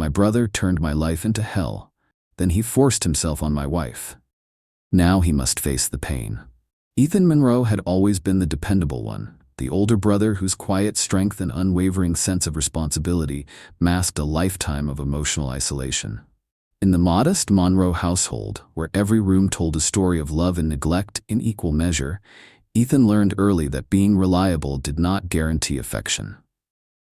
My brother turned my life into hell. Then he forced himself on my wife. Now he must face the pain. Ethan Monroe had always been the dependable one, the older brother whose quiet strength and unwavering sense of responsibility masked a lifetime of emotional isolation. In the modest Monroe household, where every room told a story of love and neglect in equal measure, Ethan learned early that being reliable did not guarantee affection.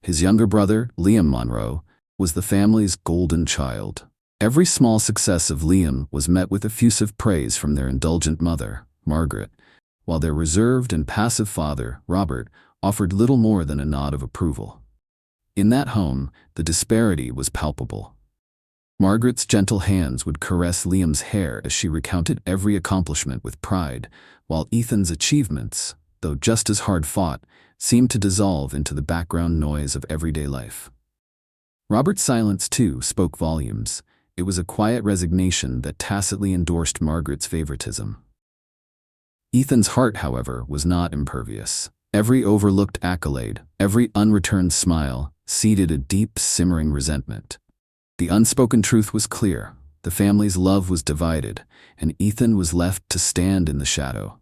His younger brother, Liam Monroe, was the family's golden child. Every small success of Liam was met with effusive praise from their indulgent mother, Margaret, while their reserved and passive father, Robert, offered little more than a nod of approval. In that home, the disparity was palpable. Margaret's gentle hands would caress Liam's hair as she recounted every accomplishment with pride, while Ethan's achievements, though just as hard-fought, seemed to dissolve into the background noise of everyday life. Robert's silence, too, spoke volumes. It was a quiet resignation that tacitly endorsed Margaret's favoritism. Ethan's heart, however, was not impervious. Every overlooked accolade, every unreturned smile, seeded a deep, simmering resentment. The unspoken truth was clear. The family's love was divided, and Ethan was left to stand in the shadow.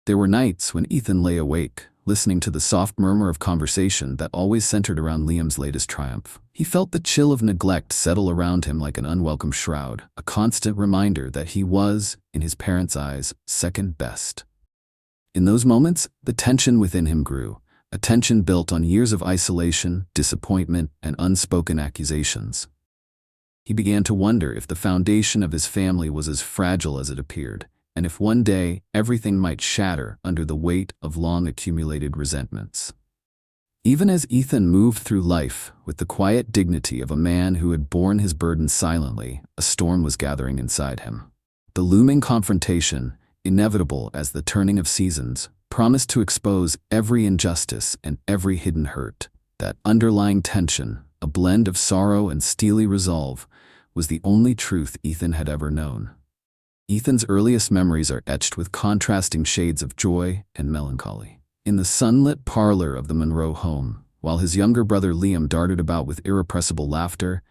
There were nights when Ethan lay awake, listening to the soft murmur of conversation that always centered around Liam's latest triumph. He felt the chill of neglect settle around him like an unwelcome shroud, a constant reminder that he was, in his parents' eyes, second best. In those moments, the tension within him grew, a tension built on years of isolation, disappointment, and unspoken accusations. He began to wonder if the foundation of his family was as fragile as it appeared, and if one day everything might shatter under the weight of long-accumulated resentments. Even as Ethan moved through life with the quiet dignity of a man who had borne his burden silently, a storm was gathering inside him. The looming confrontation, inevitable as the turning of seasons, promised to expose every injustice and every hidden hurt. That underlying tension, a blend of sorrow and steely resolve, was the only truth Ethan had ever known. Ethan's earliest memories are etched with contrasting shades of joy and melancholy. In the sunlit parlor of the Monroe home, while his younger brother Liam darted about with irrepressible laughter,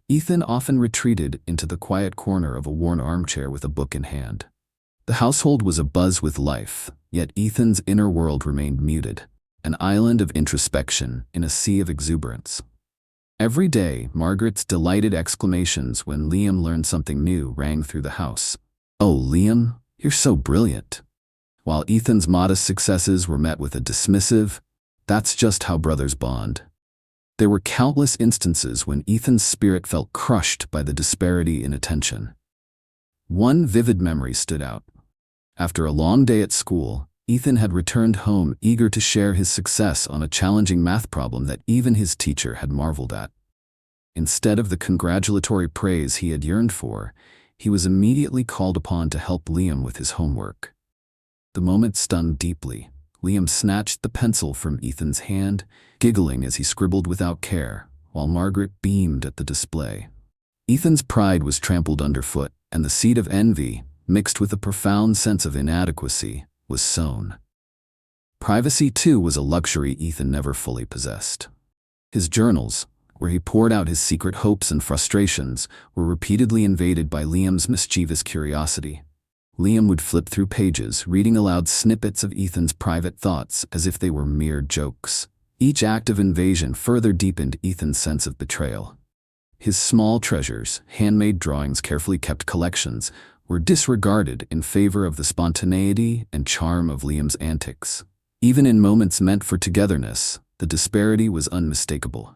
Ethan often retreated into the quiet corner of a worn armchair with a book in hand. The household was abuzz with life, yet Ethan's inner world remained muted, an island of introspection in a sea of exuberance. Every day, Margaret's delighted exclamations when Liam learned something new rang through the house. "Oh, Liam, you're so brilliant." While Ethan's modest successes were met with a dismissive, "That's just how brothers bond." There were countless instances when Ethan's spirit felt crushed by the disparity in attention. One vivid memory stood out. After a long day at school, Ethan had returned home eager to share his success on a challenging math problem that even his teacher had marveled at. Instead of the congratulatory praise he had yearned for, he was immediately called upon to help Liam with his homework. The moment stung deeply. Liam snatched the pencil from Ethan's hand, giggling as he scribbled without care, while Margaret beamed at the display. Ethan's pride was trampled underfoot, and the seed of envy, mixed with a profound sense of inadequacy, was sown. Privacy, too, was a luxury Ethan never fully possessed. His journals, where he poured out his secret hopes and frustrations, were repeatedly invaded by Liam's mischievous curiosity. Liam would flip through pages, reading aloud snippets of Ethan's private thoughts as if they were mere jokes. Each act of invasion further deepened Ethan's sense of betrayal. His small treasures, handmade drawings, carefully kept collections, were disregarded in favor of the spontaneity and charm of Liam's antics. Even in moments meant for togetherness, the disparity was unmistakable.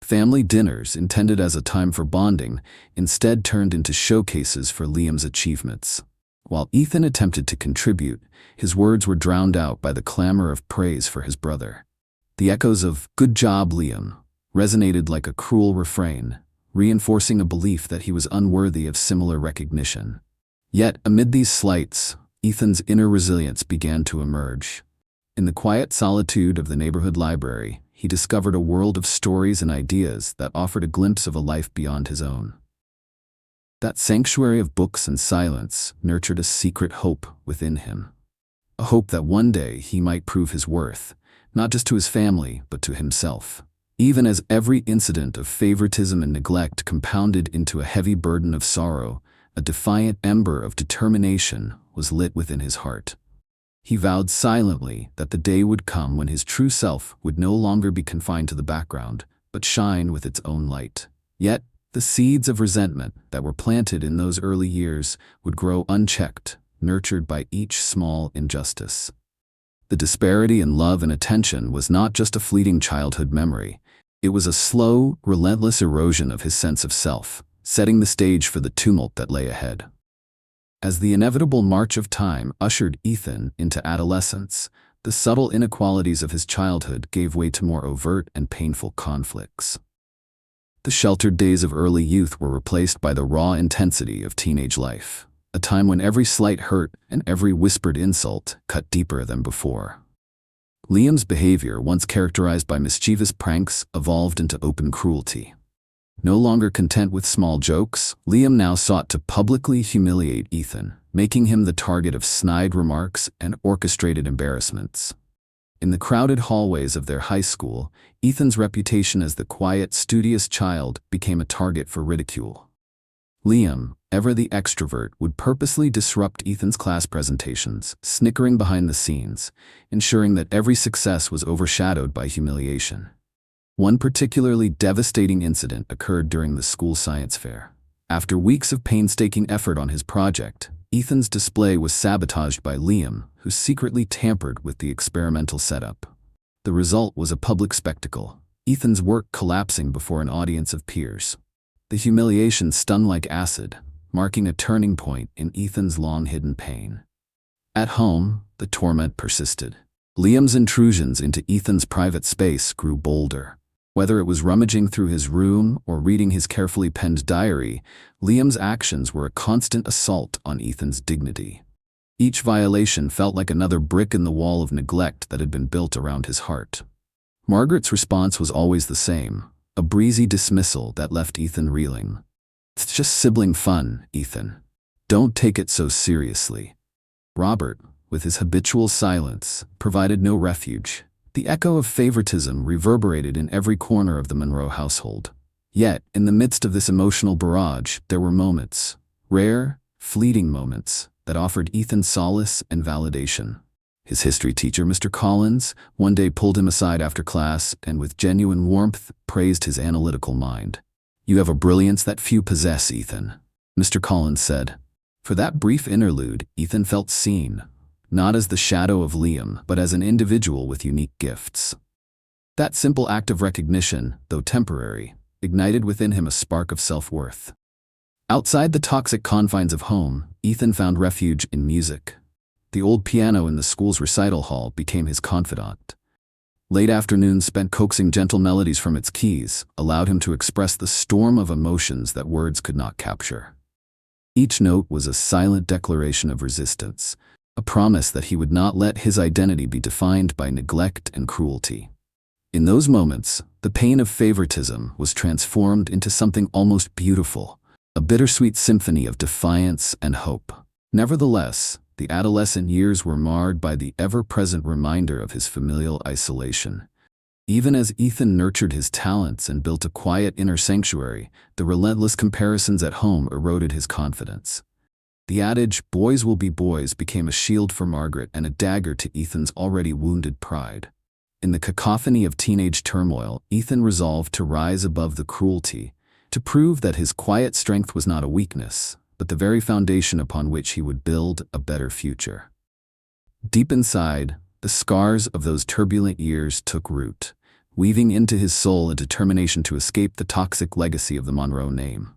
Family dinners, intended as a time for bonding, instead turned into showcases for Liam's achievements. While Ethan attempted to contribute, his words were drowned out by the clamor of praise for his brother. The echoes of "Good job, Liam" resonated like a cruel refrain, reinforcing a belief that he was unworthy of similar recognition. Yet, amid these slights, Ethan's inner resilience began to emerge. In the quiet solitude of the neighborhood library, he discovered a world of stories and ideas that offered a glimpse of a life beyond his own. That sanctuary of books and silence nurtured a secret hope within him. A hope that one day he might prove his worth, not just to his family, but to himself. Even as every incident of favoritism and neglect compounded into a heavy burden of sorrow, a defiant ember of determination was lit within his heart. He vowed silently that the day would come when his true self would no longer be confined to the background, but shine with its own light. Yet, the seeds of resentment that were planted in those early years would grow unchecked, nurtured by each small injustice. The disparity in love and attention was not just a fleeting childhood memory. It was a slow, relentless erosion of his sense of self, setting the stage for the tumult that lay ahead. As the inevitable march of time ushered Ethan into adolescence, the subtle inequalities of his childhood gave way to more overt and painful conflicts. The sheltered days of early youth were replaced by the raw intensity of teenage life, a time when every slight hurt and every whispered insult cut deeper than before. Liam's behavior, once characterized by mischievous pranks, evolved into open cruelty. No longer content with small jokes, Liam now sought to publicly humiliate Ethan, making him the target of snide remarks and orchestrated embarrassments. In the crowded hallways of their high school, Ethan's reputation as the quiet, studious child became a target for ridicule. Liam, ever the extrovert, would purposely disrupt Ethan's class presentations, snickering behind the scenes, ensuring that every success was overshadowed by humiliation. One particularly devastating incident occurred during the school science fair. After weeks of painstaking effort on his project, Ethan's display was sabotaged by Liam, who secretly tampered with the experimental setup. The result was a public spectacle, Ethan's work collapsing before an audience of peers. The humiliation stung like acid, marking a turning point in Ethan's long-hidden pain. At home, the torment persisted. Liam's intrusions into Ethan's private space grew bolder. Whether it was rummaging through his room or reading his carefully penned diary, Liam's actions were a constant assault on Ethan's dignity. Each violation felt like another brick in the wall of neglect that had been built around his heart. Margaret's response was always the same, a breezy dismissal that left Ethan reeling. "It's just sibling fun, Ethan. Don't take it so seriously." Robert, with his habitual silence, provided no refuge. The echo of favoritism reverberated in every corner of the Monroe household. Yet, in the midst of this emotional barrage, there were moments, rare, fleeting moments, that offered Ethan solace and validation. His history teacher, Mr. Collins, one day pulled him aside after class and with genuine warmth praised his analytical mind. "You have a brilliance that few possess, Ethan," Mr. Collins said. For that brief interlude, Ethan felt seen, not as the shadow of Liam, but as an individual with unique gifts. That simple act of recognition, though temporary, ignited within him a spark of self-worth. Outside the toxic confines of home, Ethan found refuge in music. The old piano in the school's recital hall became his confidant. Late afternoons spent coaxing gentle melodies from its keys allowed him to express the storm of emotions that words could not capture. Each note was a silent declaration of resistance, a promise that he would not let his identity be defined by neglect and cruelty. In those moments, the pain of favoritism was transformed into something almost beautiful, a bittersweet symphony of defiance and hope. Nevertheless, the adolescent years were marred by the ever-present reminder of his familial isolation. Even as Ethan nurtured his talents and built a quiet inner sanctuary, the relentless comparisons at home eroded his confidence. The adage, "boys will be boys," became a shield for Margaret and a dagger to Ethan's already wounded pride. In the cacophony of teenage turmoil, Ethan resolved to rise above the cruelty, to prove that his quiet strength was not a weakness, but the very foundation upon which he would build a better future. Deep inside, the scars of those turbulent years took root, weaving into his soul a determination to escape the toxic legacy of the Monroe name.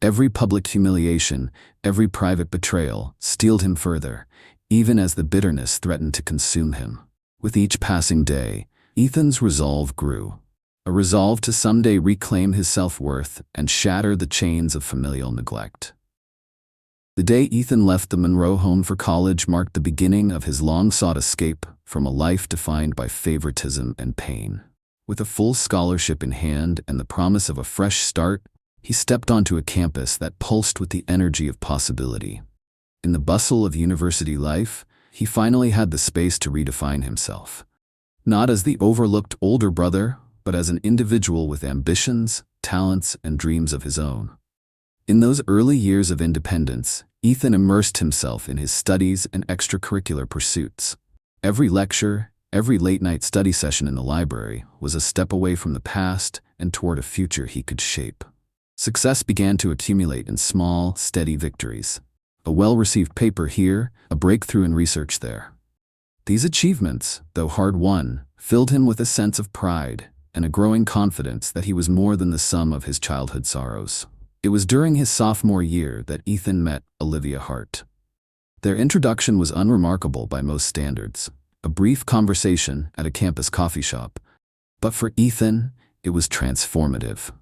Every public humiliation, every private betrayal, steeled him further, even as the bitterness threatened to consume him. With each passing day, Ethan's resolve grew, a resolve to someday reclaim his self-worth and shatter the chains of familial neglect. The day Ethan left the Monroe home for college marked the beginning of his long-sought escape from a life defined by favoritism and pain. With a full scholarship in hand and the promise of a fresh start, he stepped onto a campus that pulsed with the energy of possibility. In the bustle of university life, he finally had the space to redefine himself. Not as the overlooked older brother, but as an individual with ambitions, talents, and dreams of his own. In those early years of independence, Ethan immersed himself in his studies and extracurricular pursuits. Every lecture, every late-night study session in the library was a step away from the past and toward a future he could shape. Success began to accumulate in small, steady victories. A well-received paper here, a breakthrough in research there. These achievements, though hard-won, filled him with a sense of pride and a growing confidence that he was more than the sum of his childhood sorrows. It was during his sophomore year that Ethan met Olivia Hart. Their introduction was unremarkable by most standards, a brief conversation at a campus coffee shop. But for Ethan, it was transformative.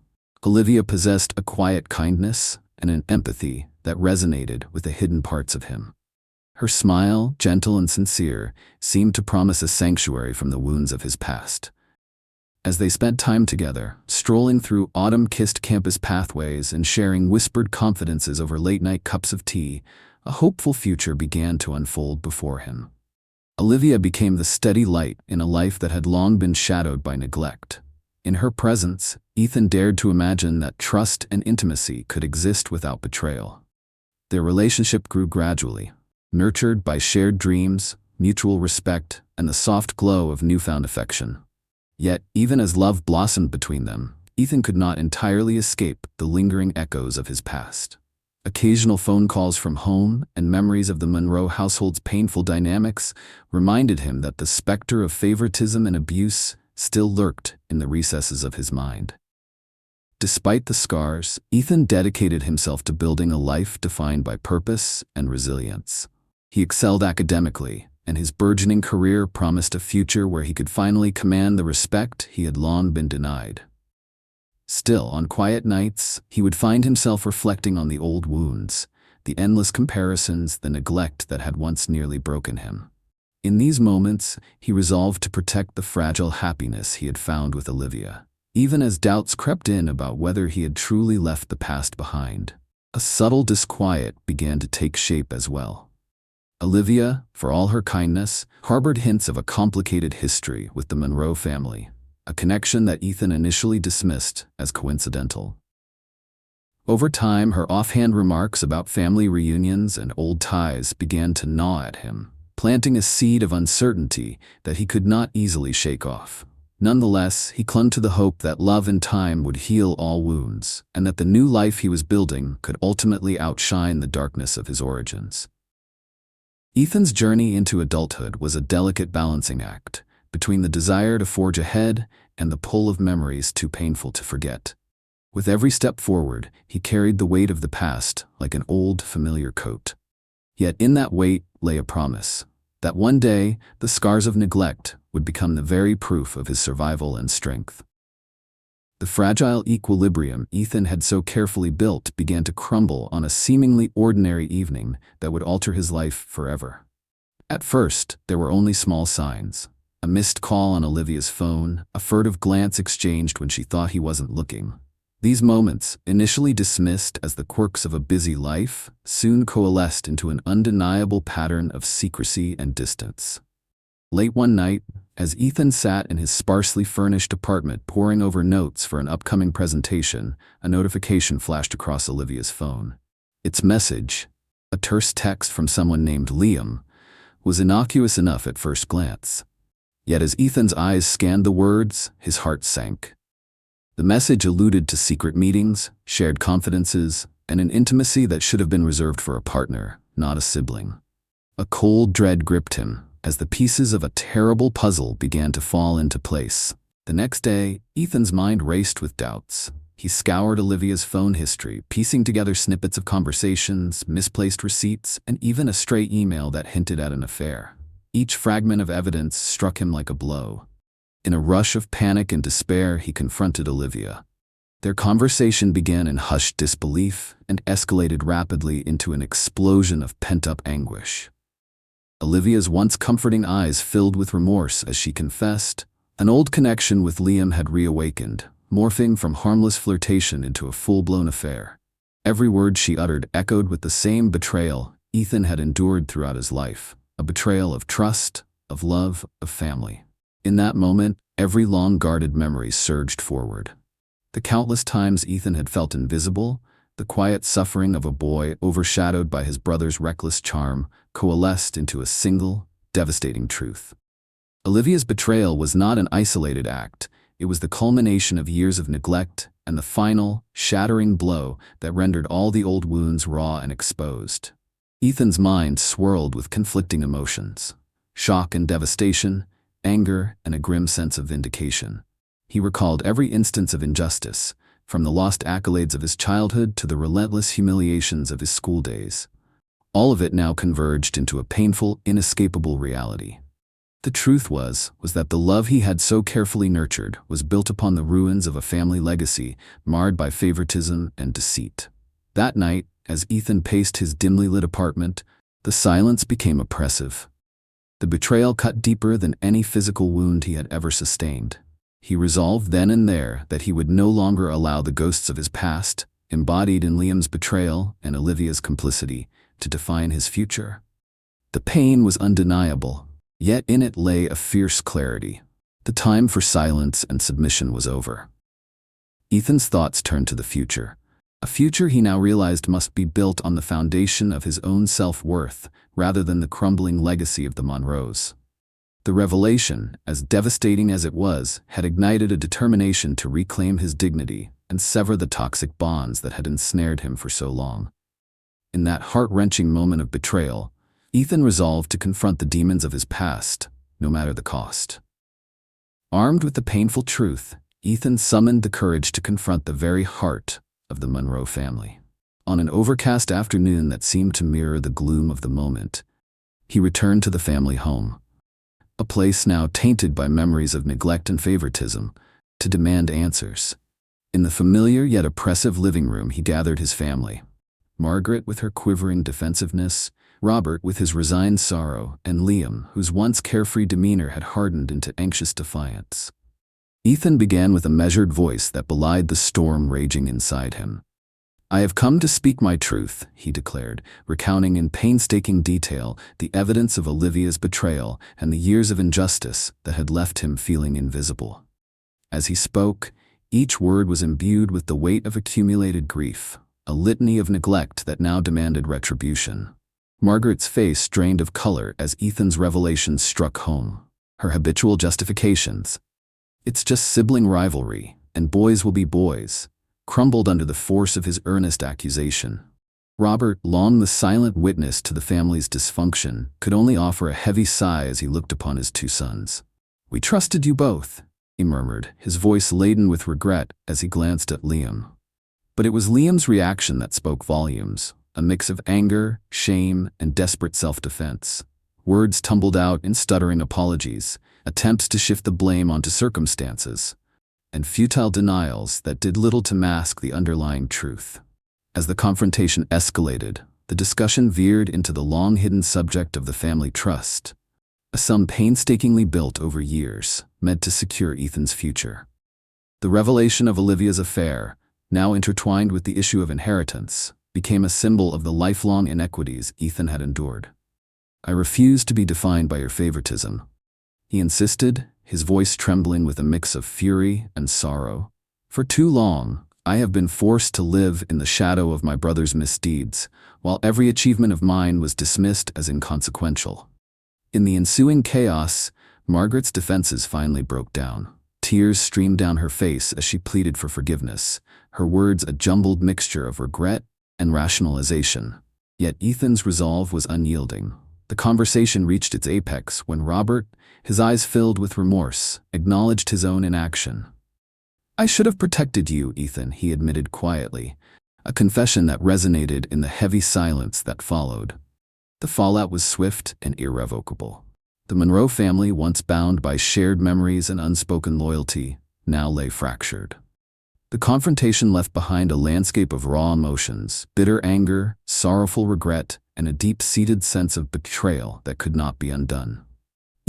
Olivia possessed a quiet kindness and an empathy that resonated with the hidden parts of him. Her smile, gentle and sincere, seemed to promise a sanctuary from the wounds of his past. As they spent time together, strolling through autumn-kissed campus pathways and sharing whispered confidences over late-night cups of tea, a hopeful future began to unfold before him. Olivia became the steady light in a life that had long been shadowed by neglect. In her presence, Ethan dared to imagine that trust and intimacy could exist without betrayal. Their relationship grew gradually, nurtured by shared dreams, mutual respect, and the soft glow of newfound affection. Yet, even as love blossomed between them, Ethan could not entirely escape the lingering echoes of his past. Occasional phone calls from home and memories of the Monroe household's painful dynamics reminded him that the specter of favoritism and abuse still lurked in the recesses of his mind. Despite the scars, Ethan dedicated himself to building a life defined by purpose and resilience. He excelled academically, and his burgeoning career promised a future where he could finally command the respect he had long been denied. Still, on quiet nights, he would find himself reflecting on the old wounds, the endless comparisons, the neglect that had once nearly broken him. In these moments, he resolved to protect the fragile happiness he had found with Olivia, even as doubts crept in about whether he had truly left the past behind. A subtle disquiet began to take shape as well. Olivia, for all her kindness, harbored hints of a complicated history with the Monroe family, a connection that Ethan initially dismissed as coincidental. Over time, her offhand remarks about family reunions and old ties began to gnaw at him, planting a seed of uncertainty that he could not easily shake off. Nonetheless, he clung to the hope that love and time would heal all wounds, and that the new life he was building could ultimately outshine the darkness of his origins. Ethan's journey into adulthood was a delicate balancing act between the desire to forge ahead and the pull of memories too painful to forget. With every step forward, he carried the weight of the past like an old, familiar coat. Yet in that weight lay a promise that one day the scars of neglect would become the very proof of his survival and strength. The fragile equilibrium Ethan had so carefully built began to crumble on a seemingly ordinary evening that would alter his life forever. At first, there were only small signs. A missed call on Olivia's phone, a furtive glance exchanged when she thought he wasn't looking. These moments, initially dismissed as the quirks of a busy life, soon coalesced into an undeniable pattern of secrecy and distance. Late one night, as Ethan sat in his sparsely furnished apartment poring over notes for an upcoming presentation, a notification flashed across Olivia's phone. Its message, a terse text from someone named Liam, was innocuous enough at first glance. Yet as Ethan's eyes scanned the words, his heart sank. The message alluded to secret meetings, shared confidences, and an intimacy that should have been reserved for a partner, not a sibling. A cold dread gripped him as the pieces of a terrible puzzle began to fall into place. The next day, Ethan's mind raced with doubts. He scoured Olivia's phone history, piecing together snippets of conversations, misplaced receipts, and even a stray email that hinted at an affair. Each fragment of evidence struck him like a blow. In a rush of panic and despair, he confronted Olivia. Their conversation began in hushed disbelief and escalated rapidly into an explosion of pent-up anguish. Olivia's once comforting eyes filled with remorse as she confessed. An old connection with Liam had reawakened, morphing from harmless flirtation into a full-blown affair. Every word she uttered echoed with the same betrayal Ethan had endured throughout his life, a betrayal of trust, of love, of family. In that moment, Every long-guarded memory surged forward. The countless times Ethan had felt invisible, the quiet suffering of a boy overshadowed by his brother's reckless charm, coalesced into a single, devastating truth. Olivia's betrayal was not an isolated act. It was the culmination of years of neglect and the final, shattering blow that rendered all the old wounds raw and exposed. Ethan's mind swirled with conflicting emotions: shock and devastation, anger, and a grim sense of vindication. He recalled every instance of injustice, from the lost accolades of his childhood to the relentless humiliations of his school days. All of it now converged into a painful, inescapable reality. The truth was that the love he had so carefully nurtured was built upon the ruins of a family legacy marred by favoritism and deceit. That night, as Ethan paced his dimly lit apartment, the silence became oppressive. The betrayal cut deeper than any physical wound he had ever sustained. He resolved then and there that he would no longer allow the ghosts of his past, embodied in Liam's betrayal and Olivia's complicity, to define his future. The pain was undeniable, yet in it lay a fierce clarity. The time for silence and submission was over. Ethan's thoughts turned to the future, a future he now realized must be built on the foundation of his own self-worth rather than the crumbling legacy of the Monroes. The revelation, as devastating as it was, had ignited a determination to reclaim his dignity and sever the toxic bonds that had ensnared him for so long. In that heart-wrenching moment of betrayal, Ethan resolved to confront the demons of his past, no matter the cost. Armed with the painful truth, Ethan summoned the courage to confront the very heart of the Monroe family. On an overcast afternoon that seemed to mirror the gloom of the moment, he returned to the family home, a place now tainted by memories of neglect and favoritism, to demand answers. In the familiar yet oppressive living room, he gathered his family: Margaret with her quivering defensiveness, Robert with his resigned sorrow, and Liam, whose once carefree demeanor had hardened into anxious defiance. Ethan began with a measured voice that belied the storm raging inside him. "I have come to speak my truth," he declared, recounting in painstaking detail the evidence of Olivia's betrayal and the years of injustice that had left him feeling invisible. As he spoke, each word was imbued with the weight of accumulated grief, a litany of neglect that now demanded retribution. Margaret's face drained of color as Ethan's revelations struck home. Her habitual justifications, "It's just sibling rivalry, and boys will be boys," crumbled under the force of his earnest accusation. Robert, long the silent witness to the family's dysfunction, could only offer a heavy sigh as he looked upon his two sons. "We trusted you both," he murmured, his voice laden with regret as he glanced at Liam. But it was Liam's reaction that spoke volumes, a mix of anger, shame, and desperate self-defense. Words tumbled out in stuttering apologies, attempts to shift the blame onto circumstances, and futile denials that did little to mask the underlying truth. As the confrontation escalated, the discussion veered into the long-hidden subject of the family trust, a sum painstakingly built over years, meant to secure Ethan's future. The revelation of Olivia's affair, now intertwined with the issue of inheritance, became a symbol of the lifelong inequities Ethan had endured. "I refuse to be defined by your favoritism," he insisted, his voice trembling with a mix of fury and sorrow. "For too long, I have been forced to live in the shadow of my brother's misdeeds, while every achievement of mine was dismissed as inconsequential." In the ensuing chaos, Margaret's defenses finally broke down. Tears streamed down her face as she pleaded for forgiveness, her words a jumbled mixture of regret and rationalization. Yet Ethan's resolve was unyielding. The conversation reached its apex when Robert, his eyes filled with remorse, acknowledged his own inaction. "I should have protected you, Ethan," he admitted quietly, a confession that resonated in the heavy silence that followed. The fallout was swift and irrevocable. The Monroe family, once bound by shared memories and unspoken loyalty, now lay fractured. The confrontation left behind a landscape of raw emotions: bitter anger, sorrowful regret, and a deep-seated sense of betrayal that could not be undone.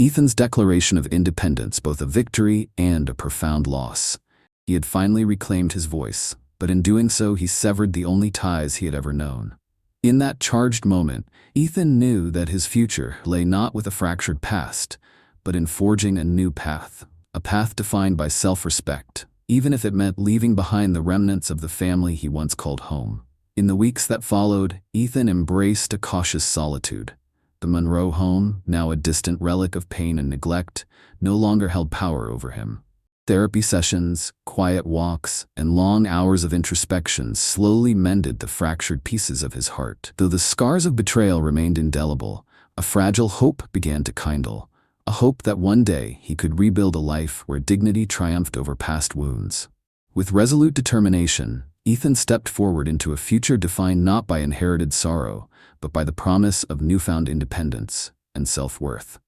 Ethan's declaration of independence, both a victory and a profound loss. He had finally reclaimed his voice, but in doing so he severed the only ties he had ever known. In that charged moment, Ethan knew that his future lay not with a fractured past, but in forging a new path, a path defined by self-respect, even if it meant leaving behind the remnants of the family he once called home. In the weeks that followed, Ethan embraced a cautious solitude. The Monroe home, now a distant relic of pain and neglect, no longer held power over him. Therapy sessions, quiet walks, and long hours of introspection slowly mended the fractured pieces of his heart. Though the scars of betrayal remained indelible, a fragile hope began to kindle, a hope that one day he could rebuild a life where dignity triumphed over past wounds. With resolute determination, Ethan stepped forward into a future defined not by inherited sorrow, but by the promise of newfound independence and self-worth.